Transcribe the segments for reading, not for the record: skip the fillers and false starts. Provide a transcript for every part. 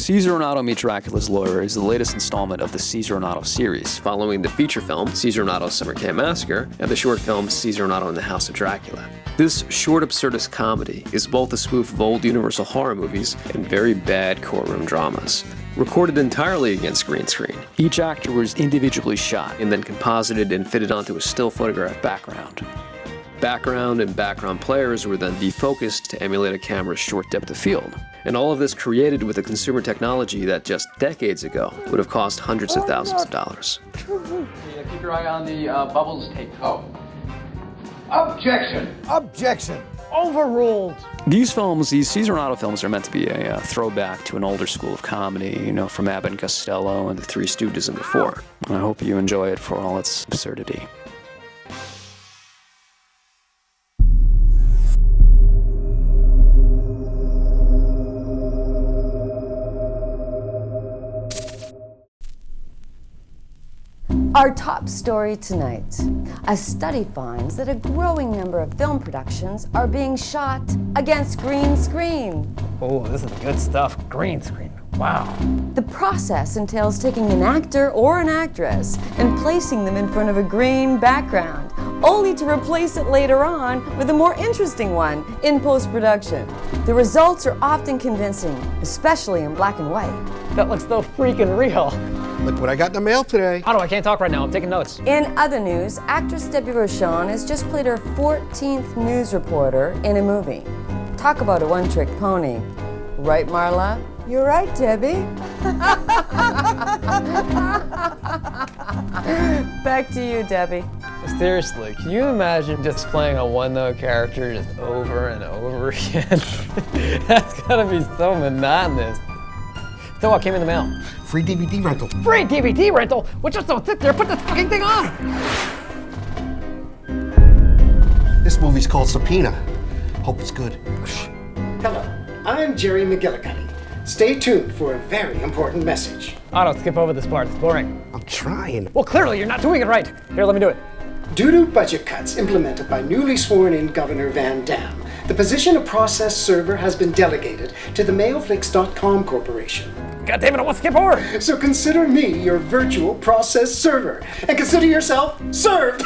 Caesar and Otto Meet Draculas Lawyer is the latest installment of the Caesar and Otto series, following the feature film, Caesar and Otto's Summer Camp Massacre, and the short film, Caesar and Otto in the House of Dracula. This short absurdist comedy is both a spoof of old Universal horror movies and very bad courtroom dramas. Recorded entirely against green screen, each actor was individually shot and then composited and fitted onto a still photograph background. Background and background players were then defocused to emulate a camera's short depth of field. And all of this created with a consumer technology that just decades ago would have cost hundreds of thousands of dollars. Yeah, keep your eye on the Bubbles tape. Oh. Objection! Objection! Overruled! These Caesar and Otto films are meant to be a throwback to an older school of comedy, from Abbott and Costello and the Three Stooges and before. And I hope you enjoy it for all its absurdity. Our top story tonight. A study finds that a growing number of film productions are being shot against green screen. Oh, this is good stuff. Green screen. Wow. The process entails taking an actor or an actress and placing them in front of a green background, only to replace it later on with a more interesting one in post-production. The results are often convincing, especially in black and white. That looks so freaking real. Look what I got in the mail today. Otto, I can't talk right now. I'm taking notes. In other news, actress Debbie Rochon has just played her 14th news reporter in a movie. Talk about a one-trick pony. Right, Marla? You're right, Debbie. Back to you, Debbie. Seriously, can you imagine just playing a one-note character just over and over again? That's gotta be so monotonous. So what came in the mail? Free DVD rental. Free DVD rental? Well, just don't sit there. Put this fucking thing on. This movie's called Subpoena. Hope it's good. Hello, I'm Jerry McGillicuddy. Stay tuned for a very important message. Otto, skip over this part. It's boring. I'm trying. Well, clearly you're not doing it right. Here, let me do it. Due to budget cuts implemented by newly sworn-in Governor Van Dam, the position of process server has been delegated to the Mayoflix.com Corporation. God damn it, I want to skip over. So consider me your virtual process server, and consider yourself served.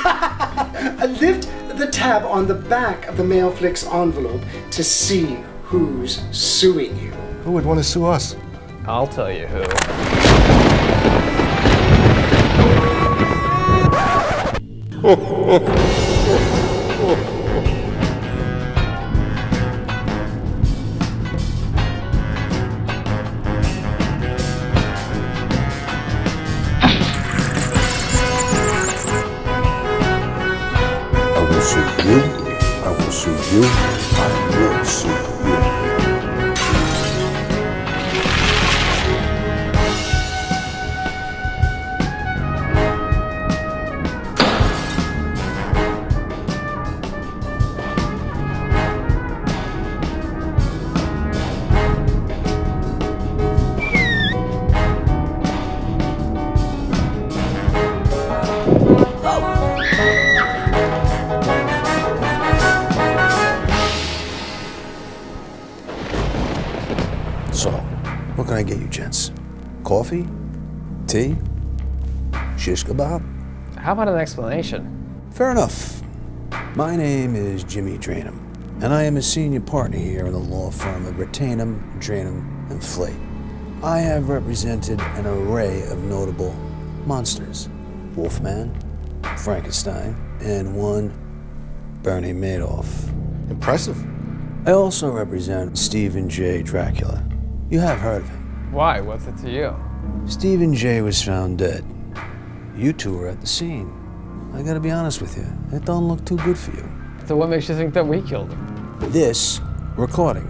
Lift the tab on the back of the Mayoflix envelope to see who's suing you. Who would want to sue us? I'll tell you who. I will sue you. I will sue you. I will sue you. So, what can I get you, gents? Coffee? Tea? Shish kebab? How about an explanation? Fair enough. My name is Jimmy Drainum, and I am a senior partner here in the law firm of Drainum, and Flake. I have represented an array of notable monsters. Wolfman, Frankenstein, and one Bernie Madoff. Impressive. I also represent Stephen J. Dracula. You have heard of him. Why? What's it to you? Stephen J. was found dead. You two were at the scene. I gotta be honest with you, it don't look too good for you. So what makes you think that we killed him? This recording.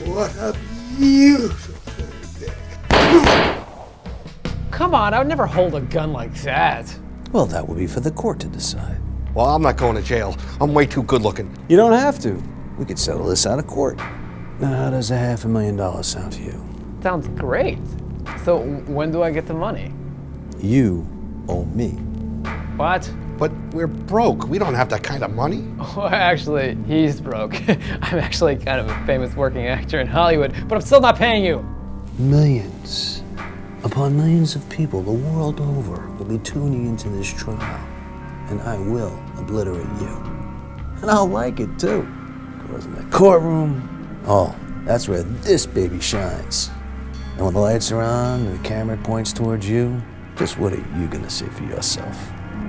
What a beautiful day. Come on, I would never hold a gun like that. Well, that will be for the court to decide. Well, I'm not going to jail. I'm way too good looking. You don't have to. We could settle this out of court. Now, how does $500,000 sound to you? Sounds great. So when do I get the money? You owe me. What? But we're broke. We don't have that kind of money. Well, actually, he's broke. I'm actually kind of a famous working actor in Hollywood, but I'm still not paying you. Millions upon millions of people the world over will be tuning into this trial, and I will obliterate you. And I'll like it too, because in the courtroom, oh, that's where this baby shines. And when the lights are on and the camera points towards you, just what are you gonna say for yourself?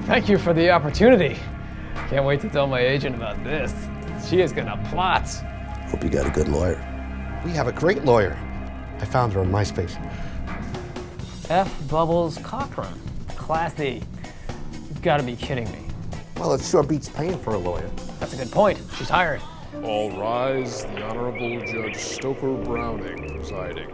Thank you for the opportunity. Can't wait to tell my agent about this. She is gonna plot. Hope you got a good lawyer. We have a great lawyer. I found her on MySpace. F. Bubbles Cochrin. Classy. You've got to be kidding me. Well, it sure beats paying for a lawyer. That's a good point. She's hired. All rise, the Honorable Judge Stoker Browning presiding.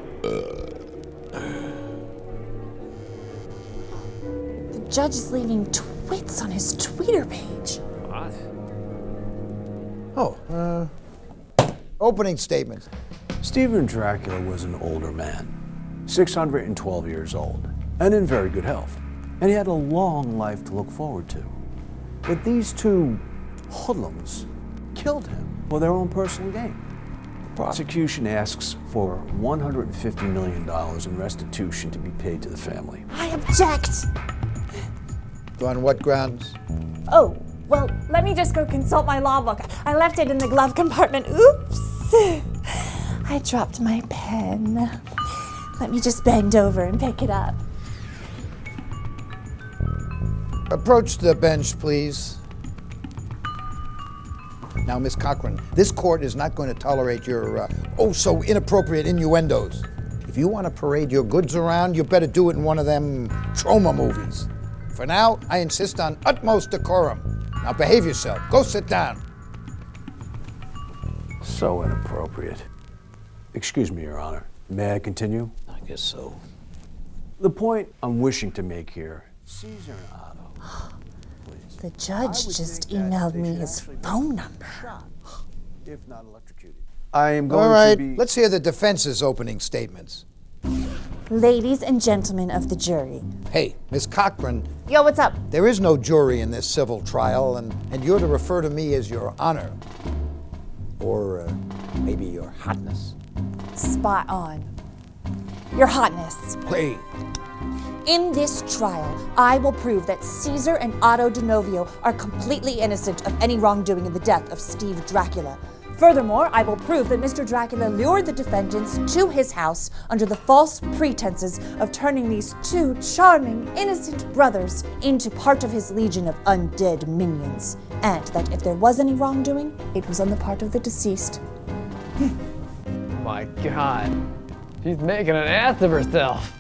The judge is leaving tweets on his Twitter page. What? Opening statements. Stephen Dracula was an older man, 612 years old, and in very good health. And he had a long life to look forward to. But these two hoodlums killed him for their own personal gain. The prosecution asks for $150 million in restitution to be paid to the family. I object. On what grounds? Oh, well, let me just go consult my law book. I left it in the glove compartment. Oops. I dropped my pen. Let me just bend over and pick it up. Approach the bench, please. Now, Miss Cochrin, this court is not going to tolerate your so inappropriate innuendos. If you want to parade your goods around, you better do it in one of them trauma movies. For now, I insist on utmost decorum. Now behave yourself. Go sit down. So inappropriate. Excuse me, Your Honor. May I continue? I guess so. The point I'm wishing to make here, Caesar and Otto, please. The judge just emailed me his phone number. If not electrocuted. I am going All right, to be... let's hear the defense's opening statements. Ladies and gentlemen of the jury. Hey, Miss Cochrin, Yo, what's up? there is no jury in this civil trial, and you're to refer to me as Your Honor. Or maybe Your Hotness. Spot on. Your Hotness. Wait. In this trial, I will prove that Caesar and Otto DeNovio are completely innocent of any wrongdoing in the death of Steve Dracula. Furthermore, I will prove that Mr. Dracula lured the defendants to his house under the false pretenses of turning these two charming, innocent brothers into part of his legion of undead minions, and that if there was any wrongdoing, it was on the part of the deceased. My God. She's making an ass of herself.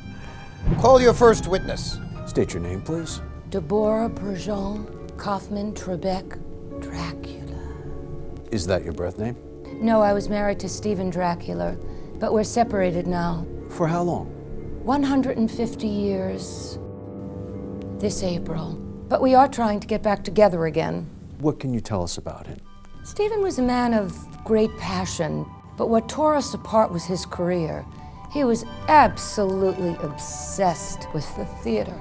Call your first witness. State your name, please. Deborah Perjean Kaufman Trebek Dracula. Is that your birth name? No, I was married to Stephen Dracula, but we're separated now. For how long? 150 years this April. But we are trying to get back together again. What can you tell us about him? Stephen was a man of great passion, but what tore us apart was his career. He was absolutely obsessed with the theater.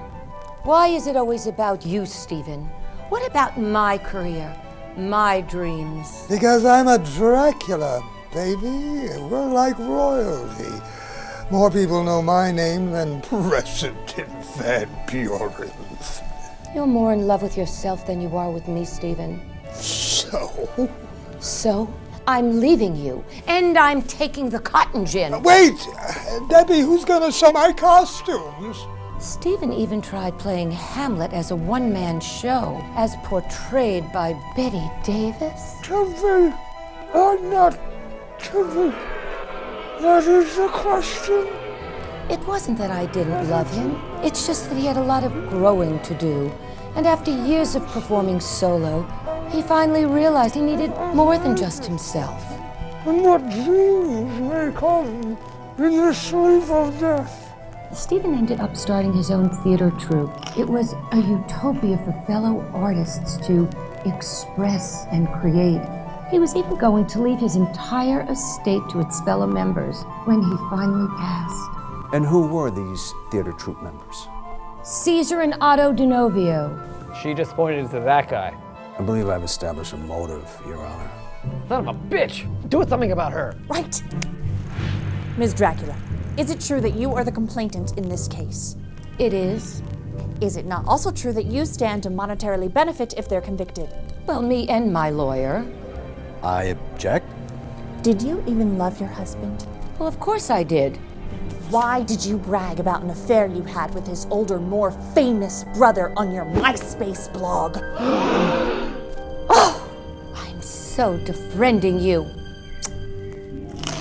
Why is it always about you, Stephen? What about my career? My dreams. Because I'm a Dracula, baby. We're like royalty. More people know my name than President Van Buren's. You're more in love with yourself than you are with me, Stephen. So? So, I'm leaving you, and I'm taking the cotton gin. Wait! Debbie, who's gonna sew my costumes? Stephen even tried playing Hamlet as a one-man show, as portrayed by Betty Davis. Debbie, or not Debbie? That is the question. It wasn't that I didn't love him. It's just that he had a lot of growing to do. And after years of performing solo, he finally realized he needed more than just himself. And what dreams may come in the sleep of death? Stephen ended up starting his own theater troupe. It was a utopia for fellow artists to express and create. He was even going to leave his entire estate to its fellow members when he finally passed. And who were these theater troupe members? Caesar and Otto DeNovio. She just pointed to that guy. I believe I've established a motive, Your Honor. Son of a bitch! Do something about her! Right. Ms. Dracula, is it true that you are the complainant in this case? It is. Is it not also true that you stand to monetarily benefit if they're convicted? Well, me and my lawyer. I object. Did you even love your husband? Well, of course I did. Why did you brag about an affair you had with his older, more famous brother on your MySpace blog? Oh, I'm so defriending you.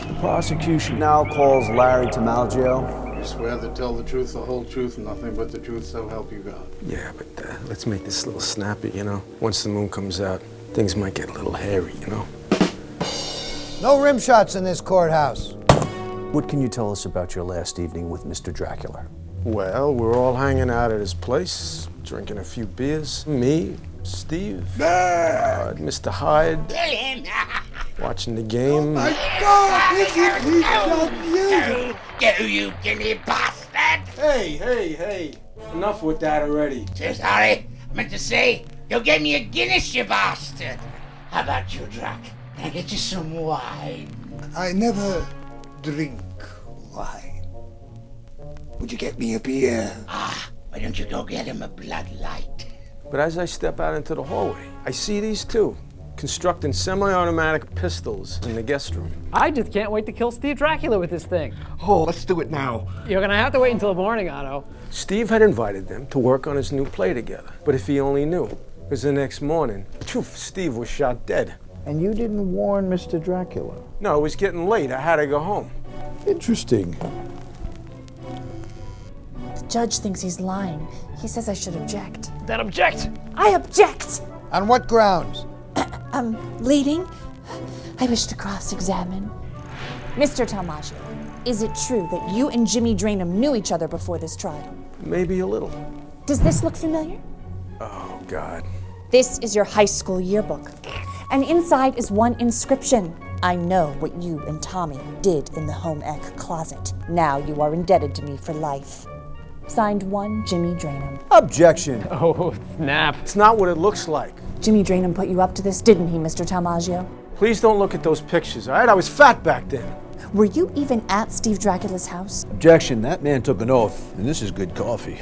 The prosecution now calls Larry Tamalgio. You swear to tell the truth, the whole truth, and nothing but the truth, so help you God. Yeah, but let's make this a little snappy, you know? Once the moon comes out, things might get a little hairy, you know? No rim shots in this courthouse. What can you tell us about your last evening with Mr. Dracula? Well, we're all hanging out at his place, drinking a few beers. Me, Steve, Mr. Hyde, watching the game. My God, this is not Go, you guinea bastard! Hey, enough with that already. So sorry, I meant to say, go get me a Guinness, you bastard! How about you, Drac? Can I get you some wine? I never drink wine. Would you get me a beer? Why don't you go get him a Blood Light? But as I step out into the hallway, I see these two constructing semi-automatic pistols in the guest room. I just can't wait to kill Steve Dracula with this thing. Oh, let's do it now. You're gonna have to wait until the morning, Otto. Steve had invited them to work on his new play together. But if he only knew, because the next morning, poof, Steve was shot dead. And you didn't warn Mr. Dracula? No, it was getting late. I had to go home. Interesting. The judge thinks he's lying. He says I should object. Then object! I object! On what grounds? Leading, I wish to cross-examine. Mr. Talmaggio, is it true that you and Jimmy Drainum knew each other before this trial? Maybe a little. Does this look familiar? Oh, God. This is your high school yearbook. And inside is one inscription. I know what you and Tommy did in the home ec closet. Now you are indebted to me for life. Signed, one Jimmy Drainum. Objection. Oh, snap. It's not what it looks like. Jimmy Drainum put you up to this, didn't he, Mr. Talmaggio? Please don't look at those pictures, all right? I was fat back then. Were you even at Steve Dracula's house? Objection. That man took an oath, and this is good coffee.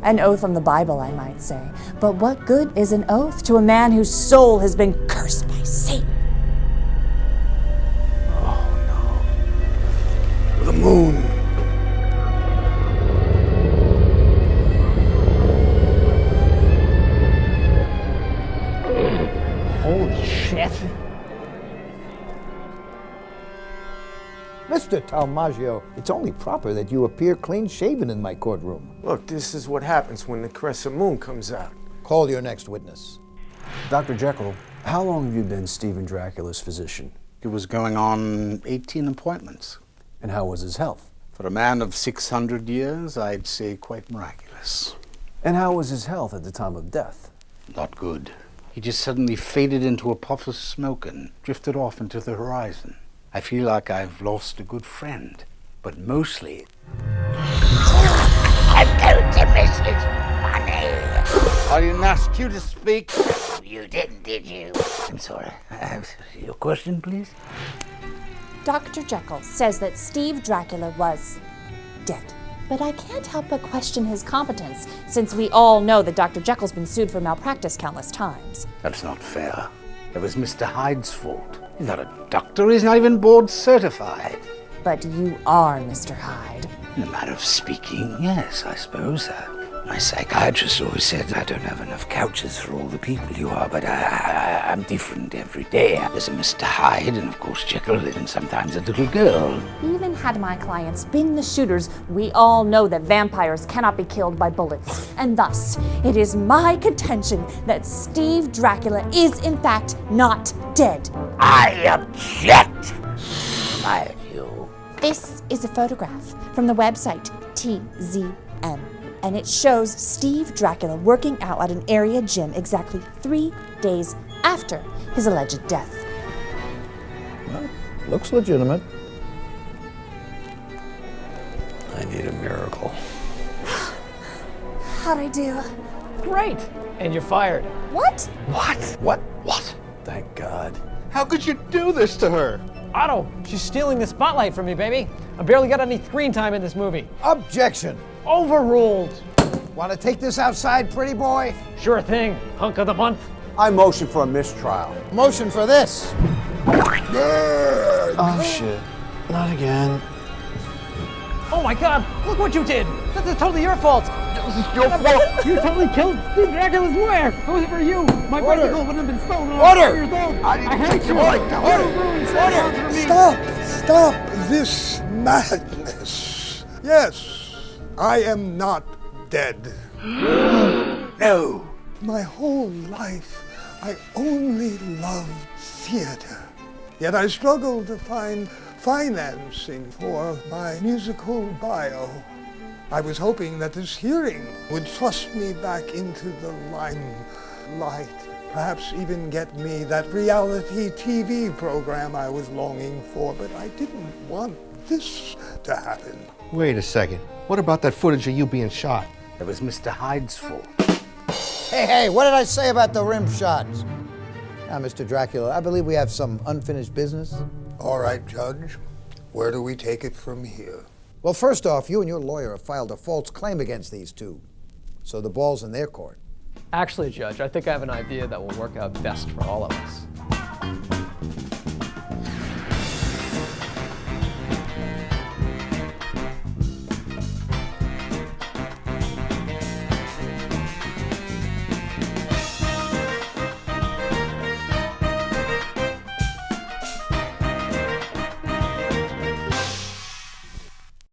An oath on the Bible, I might say. But what good is an oath to a man whose soul has been cursed by Satan? Oh, no. The moon. Holy shit. Mr. Talmaggio, it's only proper that you appear clean-shaven in my courtroom. Look, this is what happens when the crescent moon comes out. Call your next witness. Dr. Jekyll, how long have you been Stephen Dracula's physician? It was going on 18 appointments. And how was his health? For a man of 600 years, I'd say quite miraculous. And how was his health at the time of death? Not good. He just suddenly faded into a puff of smoke and drifted off into the horizon. I feel like I've lost a good friend, but mostly... I'm going to miss his money. I didn't ask you to speak. You didn't, did you? I'm sorry. Your question, please? Dr. Jekyll says that Steve Dracula was dead. But I can't help but question his competence, since we all know that Dr. Jekyll's been sued for malpractice countless times. That's not fair. It was Mr. Hyde's fault. He's not a doctor, he's not even board certified. But you are Mr. Hyde. In a matter of speaking, yes, I suppose. My psychiatrist always said I don't have enough couches for all the people you are, but I'm different every day. There's a Mr. Hyde, and of course Jekyll, and sometimes a little girl. Even had my clients been the shooters, we all know that vampires cannot be killed by bullets. And thus, it is my contention that Steve Dracula is in fact not dead. I object. I do. This is a photograph from the website TZM. And it shows Steve Dracula working out at an area gym exactly 3 days after his alleged death. Well, looks legitimate. I need a miracle. How'd I do? Great! And you're fired. What? What? Thank God. How could you do this to her? Otto, she's stealing the spotlight from me, baby. I barely got any screen time in this movie. Objection. Overruled. Want to take this outside, pretty boy? Sure thing, hunk of the month. I motion for a mistrial. Motion for this. Oh shit. Not again. Oh my God, look what you did. That's totally your fault. This is your fault. You totally killed Steve Draculas Lawyer. If it wasn't for you, my bicycle wouldn't have been stolen when I was 4 years old. I didn't take your bike down. Stop this madness. Yes, I am not dead. No. My whole life, I only loved theater. Yet I struggled to find financing for my musical bio. I was hoping that this hearing would thrust me back into the limelight, perhaps even get me that reality TV program I was longing for, but I didn't want this to happen. Wait a second. What about that footage of you being shot? It was Mr. Hyde's fault. Hey, what did I say about the rim shots? Now, Mr. Dracula, I believe we have some unfinished business. All right, Judge. Where do we take it from here? Well, first off, you and your lawyer have filed a false claim against these two. So the ball's in their court. Actually, Judge, I think I have an idea that will work out best for all of us.